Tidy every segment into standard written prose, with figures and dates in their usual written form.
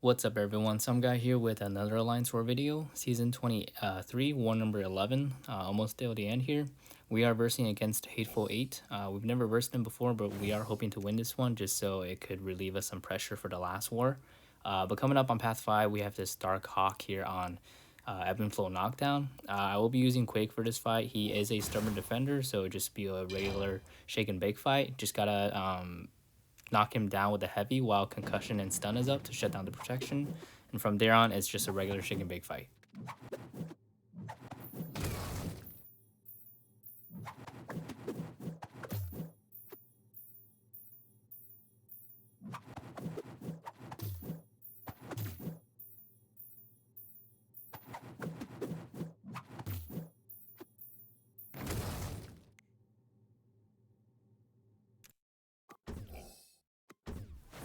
What's up everyone, some guy here with another Alliance War video, Season 23, War number 11, almost till the end here. We are versing against Hateful 8. We've never versed him before, but we are hoping to win this one just so it could relieve us some pressure for the last war. But coming up on Path 5, we have this Darkhawk here on Ebb and Flow Knockdown. I will be using Quake for this fight. He is a stubborn defender, so just be a regular shake and bake fight. Just gotta knock him down with a heavy while concussion and stun is up to shut down the protection, and from there on it's just a regular shake and bake fight.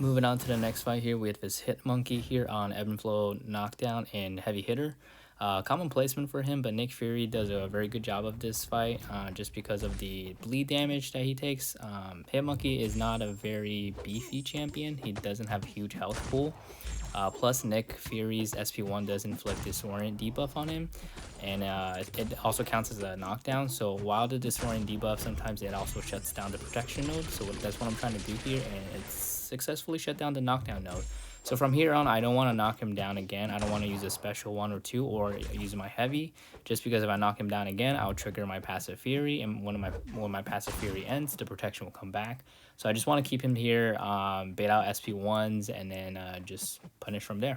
Moving on to the next fight here, we have this Hit Monkey here on Ebb and Flow Knockdown and Heavy Hitter. Common placement for him, but Nick Fury does a very good job of this fight just because of the bleed damage that he takes. Hit Monkey is not a very beefy champion. He doesn't have a huge health pool. Plus, Nick Fury's SP1 does inflict Disorient debuff on him, and it also counts as a knockdown. So while the Disorient debuff, sometimes it also shuts down the protection node. So that's what I'm trying to do here, and it's successfully shut down the knockdown node. So from here on, I don't want to knock him down again. I don't want to use a special 1 or 2 or use my heavy, just because if I knock him down again, I'll trigger my passive fury, and when my passive fury ends, the protection will come back. So I just want to keep him here, bait out SP1s, and then just punish from there.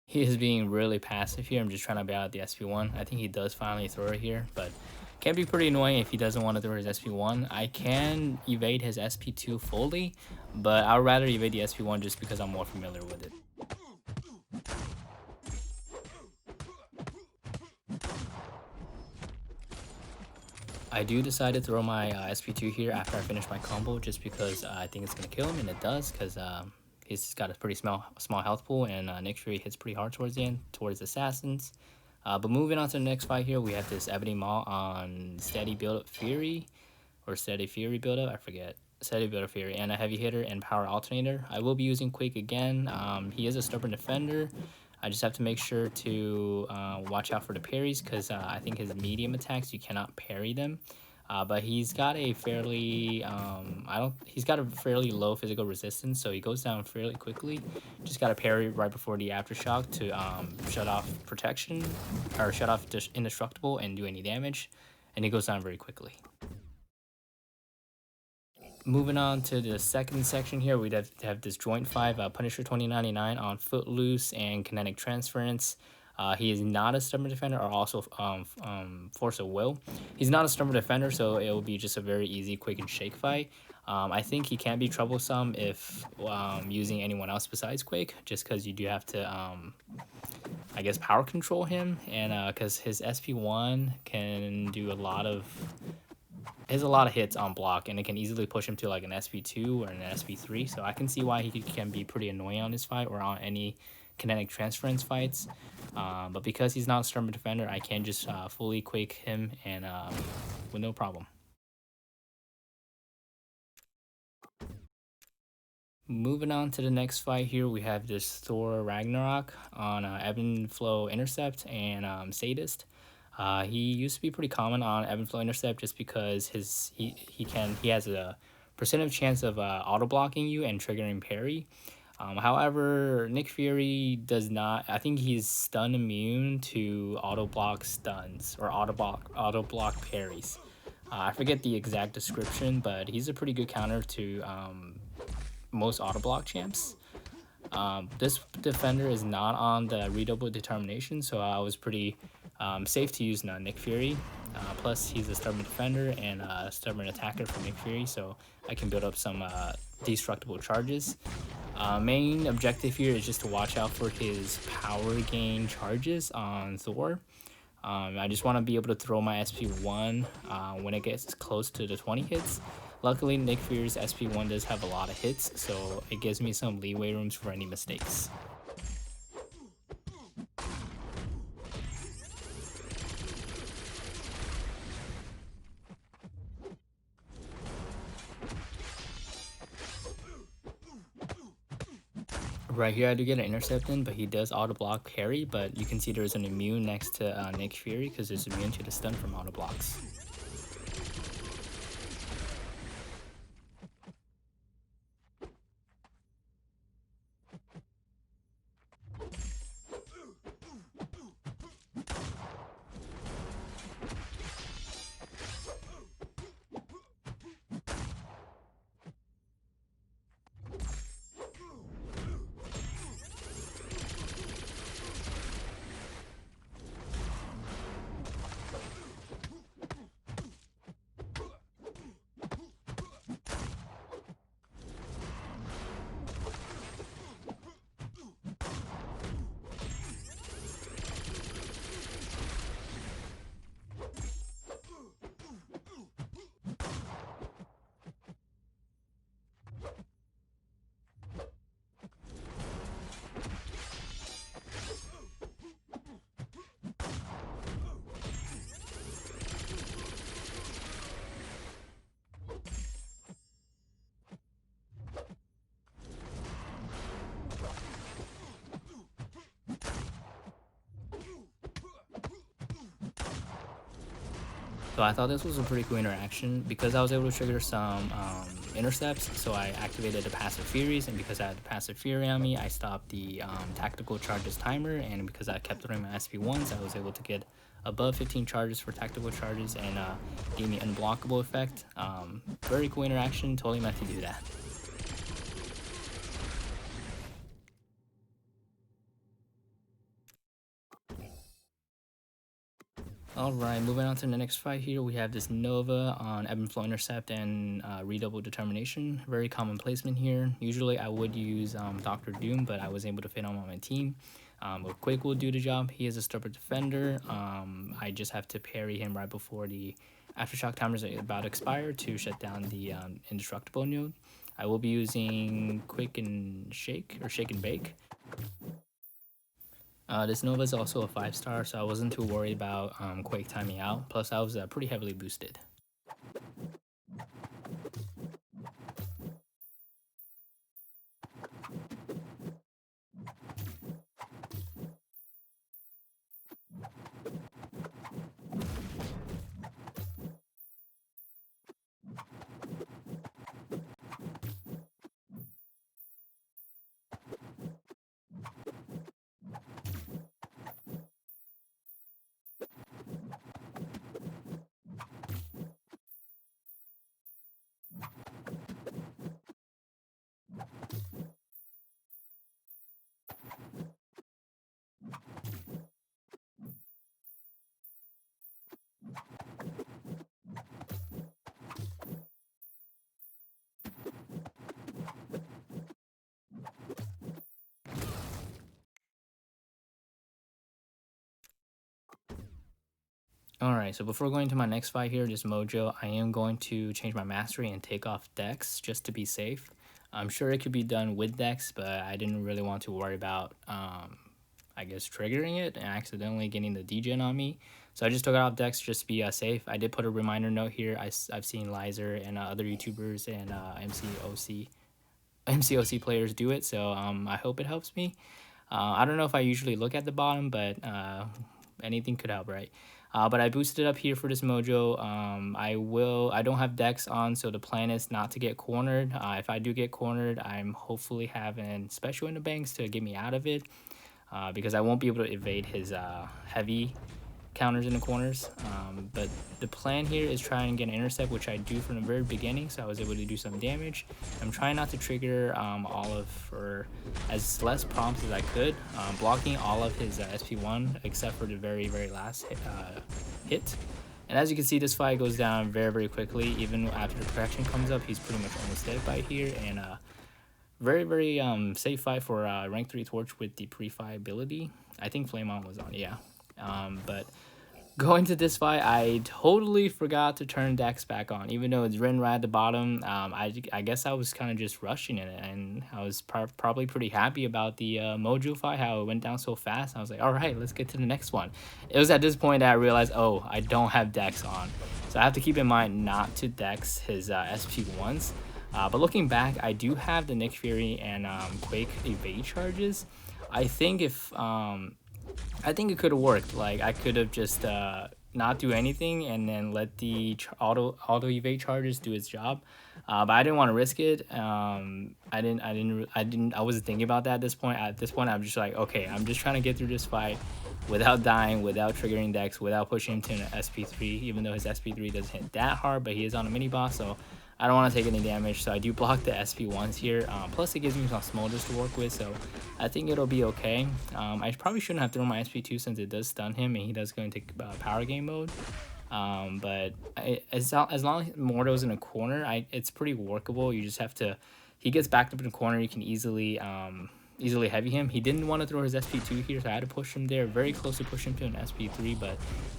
He is being really passive here. I'm just trying to bait out the SP1. I think he does finally throw it here, but can be pretty annoying if he doesn't want to throw his SP1. I can evade his SP2 fully, but I'd rather evade the SP1 just because I'm more familiar with it. I do decide to throw my SP2 here after I finish my combo just because I think it's going to kill him, and it does because he's got a pretty small health pool, and Nick Fury hits pretty hard towards the end, towards Assassins. But moving on to the next fight here, we have this Ebony Maw on Steady Build-Up Fury, or Steady Fury Build-Up, I forget. Steady Build-Up Fury, and a Heavy Hitter and Power Alternator. I will be using Quake again. He is a stubborn defender. I just have to make sure to watch out for the parries, because I think his medium attacks, you cannot parry them. But he's got a fairly he's got a fairly low physical resistance, so he goes down fairly quickly. Just got to parry right before the aftershock to shut off protection, or shut off indestructible and do any damage, and he goes down very quickly. Moving on to the second section here, we have this Joint 5 Punisher 2099 on Footloose and Kinetic Transference. He is not a stubborn defender, or also Force of Will. He's not a stubborn defender, so it will be just a very easy quick and shake fight. I think he can be troublesome if using anyone else besides Quake, just because you do have to, I guess, power control him, and because his SP1 can do a lot of hits on block, and it can easily push him to like an SP2 or an SP3. So I can see why he can be pretty annoying on this fight or on any kinetic transference fights. But because he's not a stubborn defender, I can just fully Quake him and with no problem. Moving on to the next fight here, we have this Thor Ragnarok on Ebb and Flow Intercept and Sadist. He used to be pretty common on Ebb and Flow Intercept just because he has a percentage chance of auto blocking you and triggering parry. However, Nick Fury does not. I think he's stun immune to auto block stuns or auto block parries. I forget the exact description, but he's a pretty good counter to most auto block champs. This defender is not on the redouble determination, so I was pretty safe to use Nick Fury. Plus, he's a stubborn defender and a stubborn attacker for Nick Fury, so I can build up some destructible charges. Main objective here is just to watch out for his power gain charges on Thor. I just want to be able to throw my SP1 when it gets close to the 20 hits. Luckily, Nick Fury's SP1 does have a lot of hits, so it gives me some leeway rooms for any mistakes. Right here, I do get an intercept in, but he does auto block carry. But you can see there's an immune next to Nick Fury because it's immune to the stun from auto blocks. So I thought this was a pretty cool interaction because I was able to trigger some intercepts. So I activated the passive furies, and because I had the passive fury on me, I stopped the tactical charges timer. And because I kept throwing my SP1s, I was able to get above 15 charges for tactical charges and gave me unblockable effect. Very cool interaction. Totally meant to do that. Alright, moving on to the next fight here, we have this Nova on Ebb and Flow Intercept and Redouble Determination. Very common placement here. Usually I would use Dr. Doom, but I was able to fit him on my team. But Quake will do the job. He is a stubborn defender. I just have to parry him right before the Aftershock timer is about to expire to shut down the Indestructible node. I will be using Quick and Shake, or Shake and Bake. This Nova is also a 5-star, so I wasn't too worried about Quake timing out. Plus, I was pretty heavily boosted. Alright, so before going to my next fight here, just Mojo, I am going to change my mastery and take off Dex just to be safe. I'm sure it could be done with Dex, but I didn't really want to worry about, I guess, triggering it and accidentally getting the degen on me. So I just took it off Dex just to be safe. I did put a reminder note here. I've seen Lizer and other YouTubers and MCOC players do it, so I hope it helps me. I don't know if I usually look at the bottom, but anything could help, right? But I boosted up here for this Mojo. I don't have Dex on, so the plan is not to get cornered. If I do get cornered, I'm hopefully having special in the banks to get me out of it, because I won't be able to evade his heavy counters in the corners. But the plan here is try and get an intercept, which I do from the very beginning, so I was able to do some damage. I'm trying not to trigger Olive for as less prompts as I could, blocking all of his SP1 except for the very last hit. And as you can see, this fight goes down very quickly. Even after the protection comes up, he's pretty much almost dead by here. And very safe fight for rank 3 Torch with the pre-fight ability. I think Flame On was on, yeah. But going to this fight, I totally forgot to turn Dex back on, even though it's written right at the bottom. I guess I was kind of just rushing it, and I was probably pretty happy about the Mojo fight, how it went down so fast. I was like, all right, let's get to the next one. It was at this point that I realized, oh, I don't have Dex on. So I have to keep in mind not to Dex his SP1s. But looking back, I do have the Nick Fury and Quake evade charges. I think if I think it could have worked. Like I could have just not do anything and then let the auto evade charges do its job. But I didn't want to risk it. I wasn't thinking about that at this point. At this point, I'm just like, okay, I'm just trying to get through this fight without dying, without triggering Dex, without pushing him to an SP3. Even though his SP3 doesn't hit that hard, but he is on a mini boss, so I don't want to take any damage. So I do block the SP1s here. Plus, it gives me some smolders to work with, so I think it'll be okay. I probably shouldn't have thrown my SP2 since it does stun him and he does go into power game mode. But as long as Mordo's in a corner, it's pretty workable. You just have to, he gets backed up in the corner, you can easily easily heavy him. He didn't want to throw his SP2 here, so I had to push him there, very close to push him to an SP3, but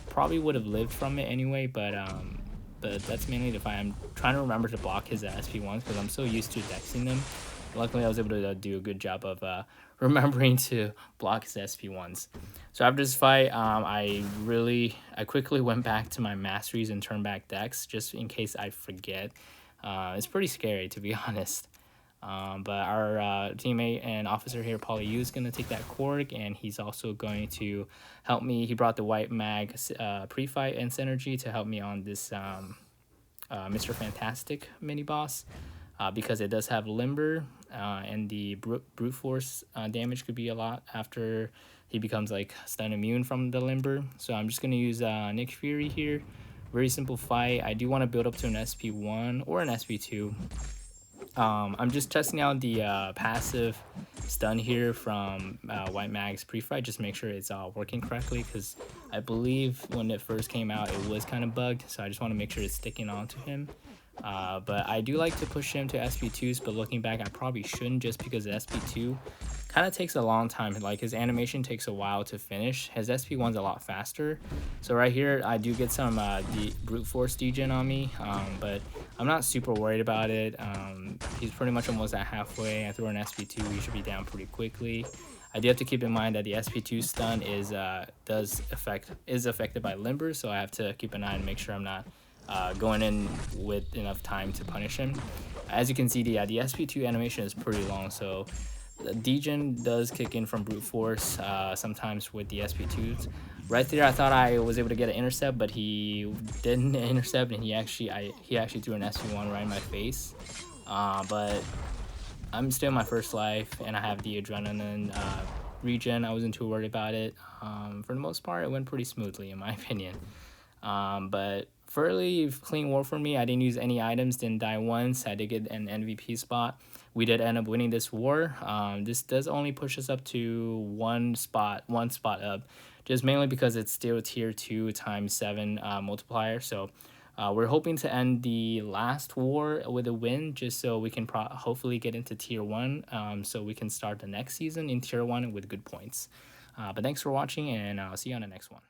probably would have lived from it anyway. But that's mainly the fight. I'm trying to remember to block his SP1s because I'm so used to dexing them. Luckily, I was able to do a good job of remembering to block his SP1s. So after this fight, I quickly went back to my masteries and turned back Dex just in case I forget. It's pretty scary, to be honest. But our teammate and officer here, Paulie Yu, is going to take that Korg, and he's also going to help me. He brought the White Mag pre-fight and synergy to help me on this Mr. Fantastic mini-boss. Because it does have Limber, and the brute force damage could be a lot after he becomes like stun immune from the Limber. So I'm just going to use Nick Fury here. Very simple fight. I do want to build up to an SP1 or an SP2. I'm just testing out the passive stun here from White Mag's pre-fight, just make sure it's working correctly, because I believe when it first came out it was kind of bugged, so I just want to make sure it's sticking on to him. But I do like to push him to SP2s, but looking back I probably shouldn't, just because the SP2 kind of takes a long time. Like his animation takes a while to finish. His SP1's a lot faster. So right here I do get some the brute force degen on me, but I'm not super worried about it. He's pretty much almost at halfway. I throw an SP2, he should be down pretty quickly. I do have to keep in mind that the SP2 stun is affected by Limber, so I have to keep an eye and make sure I'm not going in with enough time to punish him. As you can see, the SP2 animation is pretty long, so the degen does kick in from brute force sometimes with the SP2s. Right there, I thought I was able to get an intercept, but he didn't intercept, and he actually threw an SP1 right in my face. But I'm still in my first life, and I have the adrenaline regen. I wasn't too worried about it. For the most part, it went pretty smoothly, in my opinion. But fairly clean war for me. I didn't use any items, didn't die once. I did get an MVP spot. We did end up winning this war. This does only push us up to one spot up, just mainly because it's still tier 2 times 7 multiplier. So we're hoping to end the last war with a win, just so we can hopefully get into tier 1, so we can start the next season in tier 1 with good points. But thanks for watching, and I'll see you on the next one.